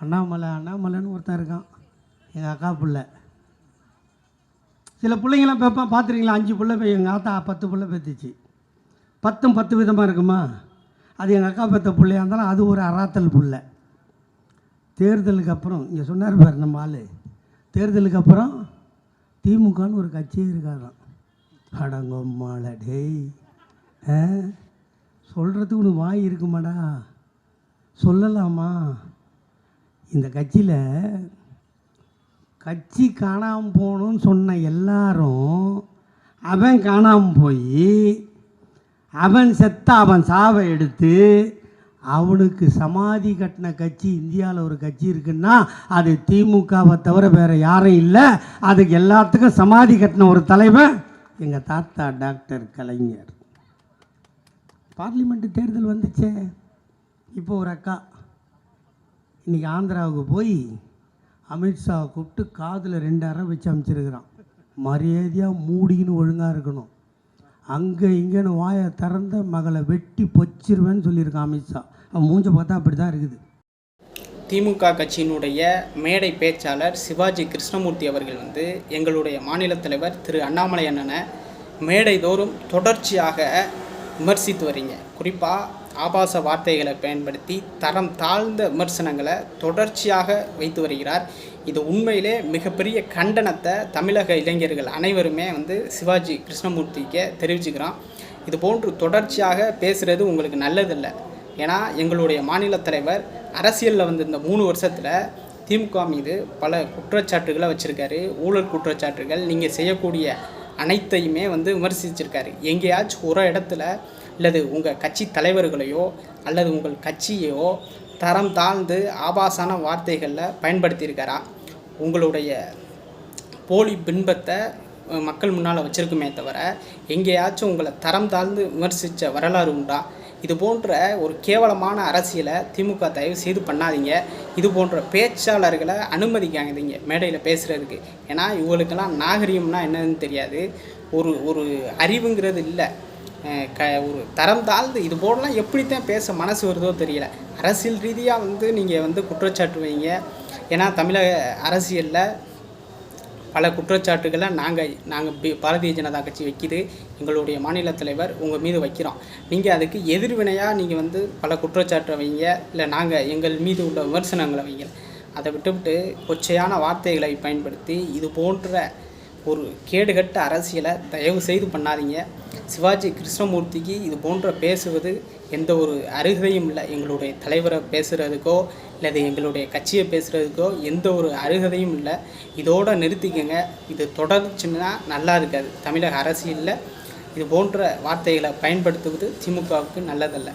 அண்ணாமலைன்னு ஒருத்தன் இருக்கான், எங்கள் அக்கா பிள்ளை. சில பிள்ளைங்களாம் பார்த்துருக்கீங்களா, 5 பிள்ளை எங்கள் ஆத்தா 10 பிள்ளை பெற்றுச்சு. 10 விதமாக இருக்குமா? அது எங்கள் அக்கா பெற்ற பிள்ளையாக இருந்தாலும் அது ஒரு அராத்தல் பிள்ளை. தேர்தலுக்கு அப்புறம் இங்கே சொன்னார் பாரு நம்ம ஆள், தேர்தலுக்கு அப்புறம் திமுகன்னு ஒரு கட்சியே இருக்காதான். அடங்கம்மாள டேய், சொல்கிறதுக்கு ஒன்று வாய் இருக்குமாடா, சொல்லலாமா? இந்த கட்சியில் கட்சி காணாமல் போகணுன்னு சொன்ன எல்லாரும் அவன் காணாமல் போய் அவன் செத்த அவன் சாவை எடுத்து அவனுக்கு சமாதி கட்டின கட்சி இந்தியாவில் ஒரு கட்சி இருக்குன்னா அது திமுகவை தவிர வேறு யாரும் இல்லை. அதுக்கு எல்லாத்துக்கும் சமாதி கட்டின ஒரு தலைவன் எங்கள் தாத்தா டாக்டர் கலைஞர். பார்லிமெண்ட்டு தேர்தல் வந்துச்சே, இப்போ ஒரு அக்கா இன்றைக்கி ஆந்திராவுக்கு போய் அமித்ஷாவை கூப்பிட்டு காதில் 2 அறை வச்சு அமைச்சிருக்கிறான். மரியாதையாக மூடின்னு ஒழுங்காக இருக்கணும், அங்கே இங்கேன்னு வாயை திறந்த மகளை வெட்டி பொச்சிருவேன்னு சொல்லியிருக்கான் அமித்ஷா. அவன் மூஞ்ச பார்த்தா அப்படி தான் இருக்குது. திமுக கட்சியினுடைய மேடை பேச்சாளர் சிவாஜி கிருஷ்ணமூர்த்தி அவர்கள் எங்களுடைய மாநில தலைவர் திரு அண்ணாமலை அண்ணனை மேடை தோறும் தொடர்ச்சியாக விமர்சித்து வரீங்க. குறிப்பாக ஆபாச வார்த்தைகளை பயன்படுத்தி தரம் தாழ்ந்த விமர்சனங்களை தொடர்ச்சியாக வைத்து வருகிறார். இது உண்மையிலே மிகப்பெரிய கண்டனத்தை தமிழக இளைஞர்கள் அனைவருமே சிவாஜி கிருஷ்ணமூர்த்திக்கு தெரிவிச்சுக்கிறோம். இது போன்று தொடர்ச்சியாக பேசுகிறது உங்களுக்கு நல்லதில்லை. ஏன்னா எங்களுடைய மாநில தலைவர் அரசியலில் இந்த 3 வருஷத்தில் திமுக மீது பல குற்றச்சாட்டுகளை வச்சுருக்காரு. ஊழல் குற்றச்சாட்டுகள், நீங்கள் செய்யக்கூடிய அனைத்தையுமே விமர்சிச்சிருக்காரு. எங்கேயாச்சும் ஒரு இடத்துல அல்லது உங்கள் கட்சி தலைவர்களையோ அல்லது உங்கள் கட்சியையோ தரம் தாழ்ந்து ஆபாசான வார்த்தைகளில் பயன்படுத்தியிருக்காரா? உங்களுடைய போலி பின்பத்தை மக்கள் முன்னால் வச்சுருக்குமே தவிர எங்கேயாச்சும் உங்களை தரம் தாழ்ந்து விமர்சித்த வரலாறு உண்டா? இது போன்ற ஒரு கேவலமான அரசியலை திமுக தயவு செய்து பண்ணாதீங்க. இது போன்ற பேச்சாளர்களை அனுமதிக்காதீங்க மேடையில் பேசுகிறதுக்கு. ஏன்னா இவங்களுக்கெல்லாம் நாகரிகம்னா என்னன்னு தெரியாது, ஒரு அறிவுங்கிறது இல்லை. ஒரு தரம் தாழ்ந்து இது போடலாம் எப்படித்தான் பேச மனசு வருதோ தெரியல. அரசியல் ரீதியாக நீங்கள் குற்றச்சாட்டு வைங்க. ஏன்னா தமிழக அரசியலில் பல குற்றச்சாட்டுகளை நாங்கள் பாரதிய ஜனதா கட்சி வைக்கிது, எங்களுடைய மாநில தலைவர் உங்கள் மீது வைக்கிறோம். நீங்கள் அதுக்கு எதிர்வினையாக நீங்கள் பல குற்றச்சாட்டை வைங்க, இல்லை நாங்கள் எங்கள் மீது உள்ள விமர்சனங்களை வைங்க. அதை விட்டுவிட்டு கொச்சையான வார்த்தைகளை பயன்படுத்தி இது போன்ற ஒரு கேடுகட்ட அரசியலை தயவு செய்து பண்ணாதீங்க. சிவாஜி கிருஷ்ணமூர்த்திக்கு இது போன்ற பேசுவது எந்த ஒரு அருகதையும் இல்லை. எங்களுடைய தலைவரை பேசுகிறதுக்கோ இல்லை எங்களுடைய கட்சியை பேசுகிறதுக்கோ எந்த ஒரு அருகதையும் இல்லை. இதோடு நிறுத்திக்கங்க. இது தொடர்ந்துச்சுன்னா நல்லா இருக்காது. தமிழக அரசியலில் இது போன்ற வார்த்தைகளை பயன்படுத்துவது திமுகவுக்கு நல்லதல்ல.